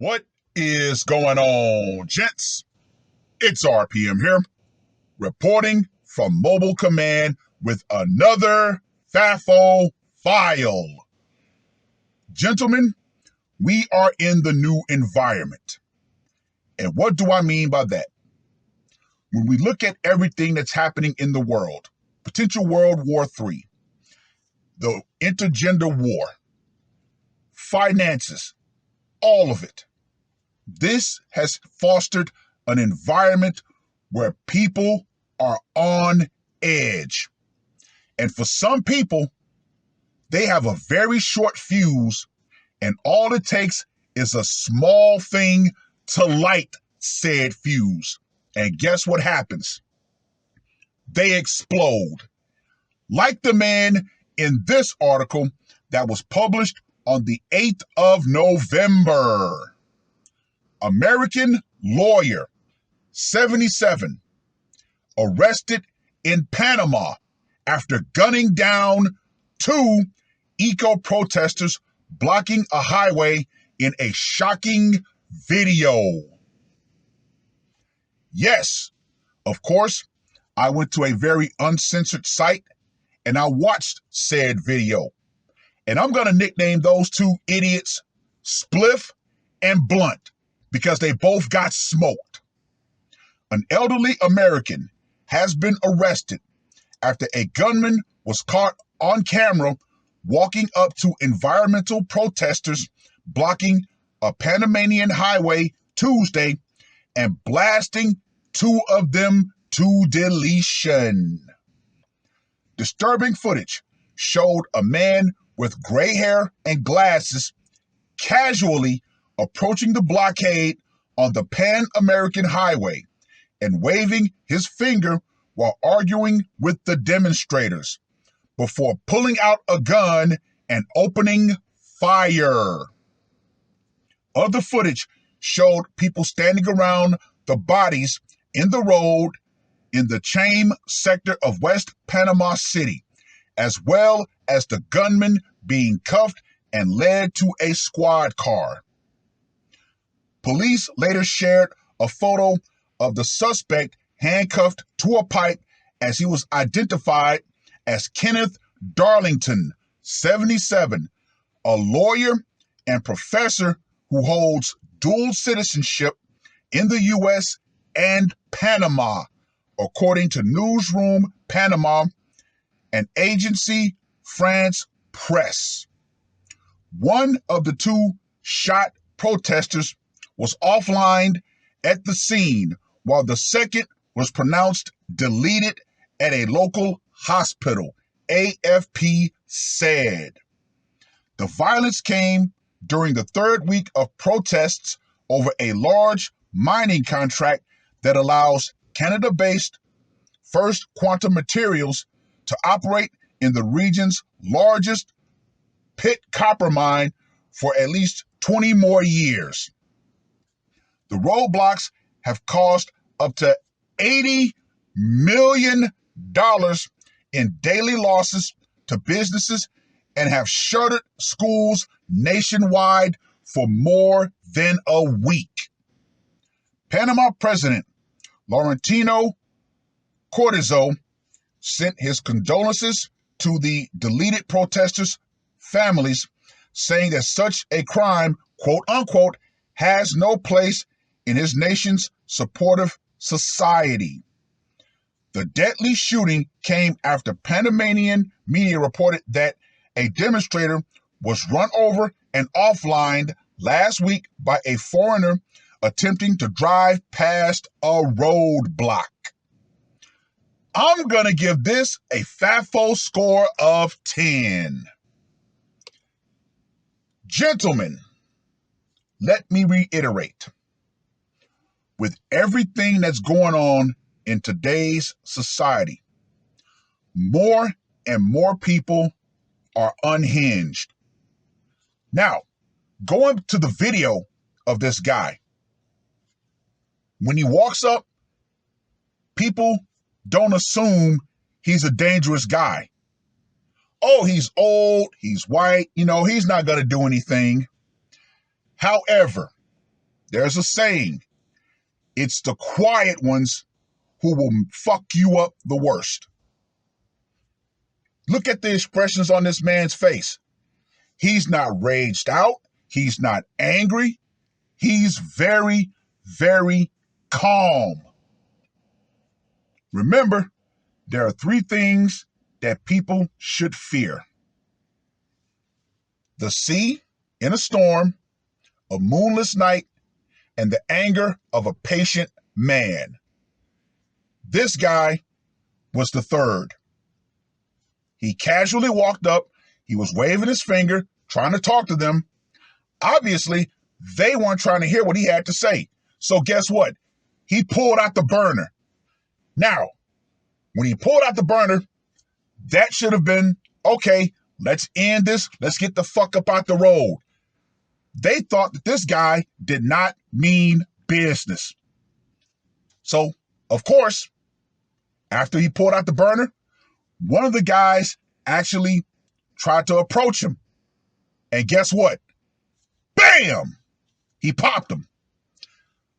What is going on, gents? It's R.P.M. here, reporting from Mobile Command with another FAFO file. Gentlemen, we are in the new environment. And what do I mean by that? When we look at everything that's happening in the world, potential World War III, the intergender war, finances, all of it. This has fostered an environment where people are on edge. And for some people, they have a very short fuse, and all it takes is a small thing to light said fuse. And guess what happens? They explode. Like the man in this article that was published on the 8th of November. American lawyer, 77, arrested in Panama after gunning down two eco-protesters blocking a highway in a shocking video. Yes, of course, I went to a very uncensored site and I watched said video. And I'm going to nickname those two idiots Spliff and Blunt because they both got smoked. An elderly American has been arrested after a gunman was caught on camera walking up to environmental protesters blocking a Panamanian highway Tuesday and blasting two of them to deletion. Disturbing footage showed a man with gray hair and glasses casually approaching the blockade on the Pan-American highway and waving his finger while arguing with the demonstrators before pulling out a gun and opening fire. Other footage showed people standing around the bodies in the road in the Chame sector of West Panama City, as well as the gunman being cuffed and led to a squad car. Police later shared a photo of the suspect handcuffed to a pipe as he was identified as Kenneth Darlington, 77, a lawyer and professor who holds dual citizenship in the U.S. and Panama, according to Newsroom Panama and Agency France Press. One of the two shot protesters was offline at the scene, while the second was pronounced deleted at a local hospital, AFP said. The violence came during the third week of protests over a large mining contract that allows Canada-based First Quantum Materials to operate in the region's largest pit copper mine for at least 20 more years. The roadblocks have caused up to $80 million in daily losses to businesses and have shuttered schools nationwide for more than a week. Panama President Laurentino Cortizo sent his condolences to the deleted protesters' families, saying that such a crime, quote unquote, has no place in his nation's supportive society. The deadly shooting came after Panamanian media reported that a demonstrator was run over and offlined last week by a foreigner attempting to drive past a roadblock. I'm going to give this a FAFO score of 10. Gentlemen, let me reiterate. With everything that's going on in today's society, more and more people are unhinged. Now, going to the video of this guy, when he walks up, people don't assume he's a dangerous guy. Oh, he's old, he's white, he's not going to do anything. However, There's a saying, it's the quiet ones who will fuck you up the worst. Look at the expressions on this man's face. He's not raged out. He's not angry. He's very, very calm. Remember, there are 3 things that people should fear: the sea in a storm, a moonless night, and the anger of a patient man. This guy was the third. He casually walked up. He was waving his finger, trying to talk to them. Obviously, they weren't trying to hear what he had to say. So guess what? He pulled out the burner. Now, when he pulled out the burner, that should have been, okay, let's end this. Let's get the fuck up out the road. They thought that this guy did not mean business. So, of course, after he pulled out the burner, one of the guys actually tried to approach him. And guess what? Bam! He popped him.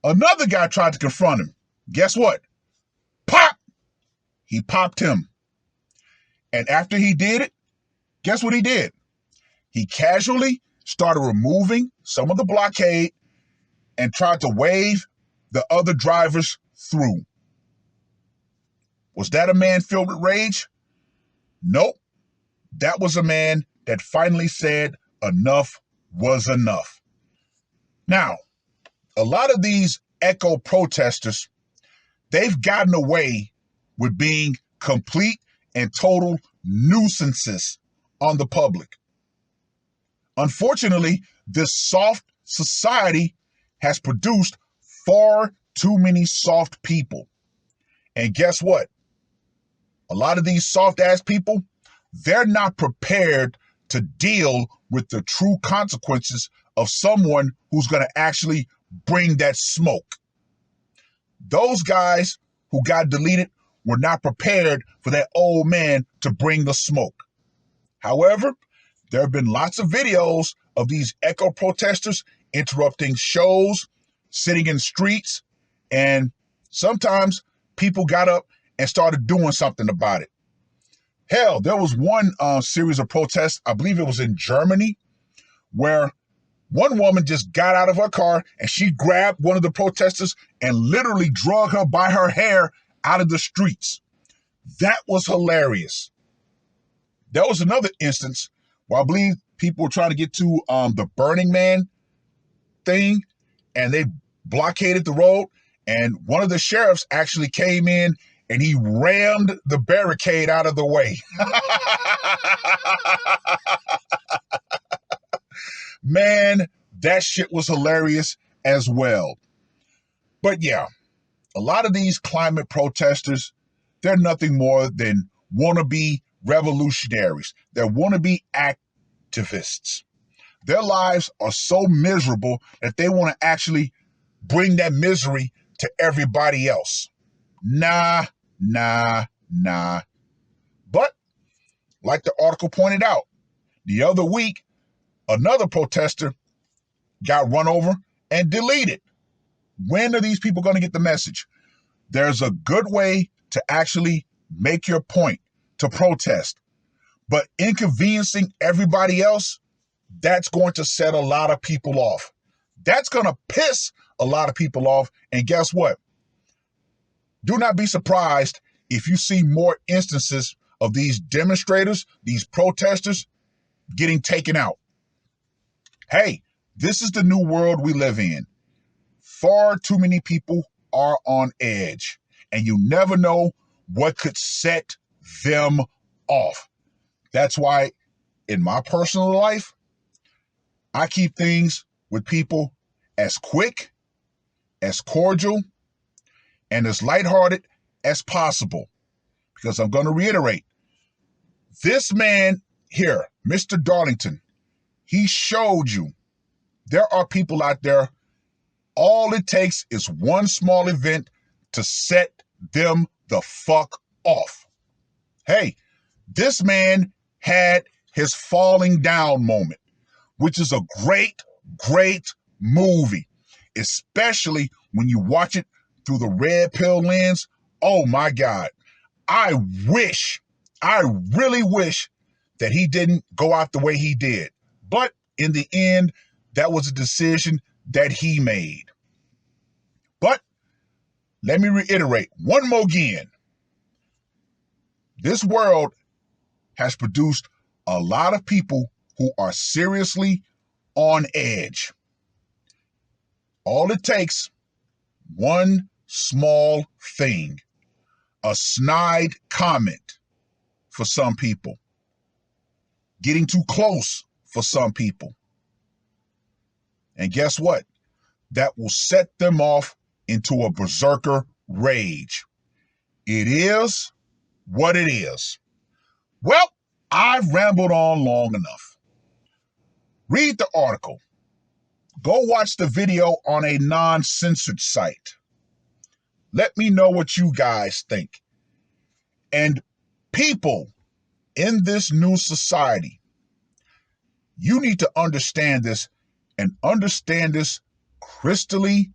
Another guy tried to confront him. Guess what? Pop! He popped him. And after he did it, guess what he did? He casually started removing some of the blockade and tried to wave the other drivers through. Was that a man filled with rage? Nope. That was a man that finally said enough was enough. Now, a lot of these echo protesters, they've gotten away with being complete and total nuisances on the public. Unfortunately, this soft society has produced far too many soft people. And guess what? A lot of these soft-ass people, they're not prepared to deal with the true consequences of someone who's going to actually bring that smoke. Those guys who got deleted were not prepared for that old man to bring the smoke. However, there have been lots of videos of these echo protesters interrupting shows, sitting in streets, and sometimes people got up and started doing something about it. Hell, there was one series of protests, I believe it was in Germany, where one woman just got out of her car and she grabbed one of the protesters and literally drug her by her hair out of the streets. That was hilarious. There was another instance where I believe people were trying to get to the Burning Man thing, and they blockaded the road, and one of the sheriffs actually came in and he rammed the barricade out of the way. Man, that shit was hilarious as well. But yeah, a lot of these climate protesters, they're nothing more than wannabe revolutionaries. They're wannabe activists. Their lives are so miserable that they want to actually bring that misery to everybody else. Nah. But, like the article pointed out, the other week, another protester got run over and deleted. When are these people going to get the message? There's a good way to actually make your point, to protest. But inconveniencing everybody else, that's going to set a lot of people off. That's going to piss a lot of people off. And guess what? Do not be surprised if you see more instances of these demonstrators, these protesters, getting taken out. Hey, this is the new world we live in. Far too many people are on edge, and you never know what could set them off. That's why, in my personal life, I keep things with people as quick, as cordial, and as lighthearted as possible. Because I'm going to reiterate, this man here, Mr. Darlington, he showed you there are people out there, all it takes is one small event to set them the fuck off. Hey, this man had his falling down moment, which is a great movie. especially when you watch it through the red pill lens. Oh my God. I really wish that he didn't go out the way he did. But in the end, that was a decision that he made. But let me reiterate one more again. This world has produced a lot of people who are seriously on edge. All it takes, one small thing, a snide comment for some people, getting too close for some people. And guess what? That will set them off into a berserker rage. It is what it is. Well, I've rambled on long enough. Read the article. Go watch the video on a non-censored site. Let me know what you guys think. And people in this new society, you need to understand this and understand this crystally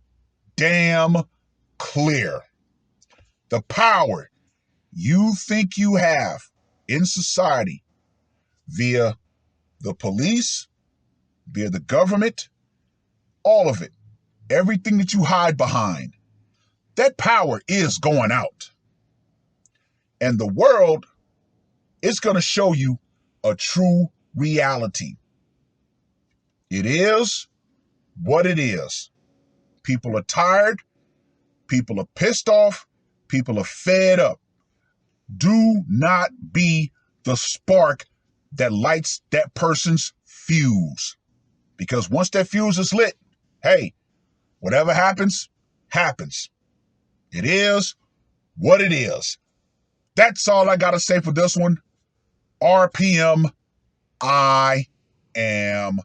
damn clear. The power you think you have in society via the police, via the government, all of it, everything that you hide behind, that power is going out. And the world is going to show you a true reality. It is what it is. People are tired. People are pissed off. People are fed up. Do not be the spark that lights that person's fuse. Because once that fuse is lit, hey, whatever happens, happens. It is what it is. That's all I got to say for this one. R.P.M. I am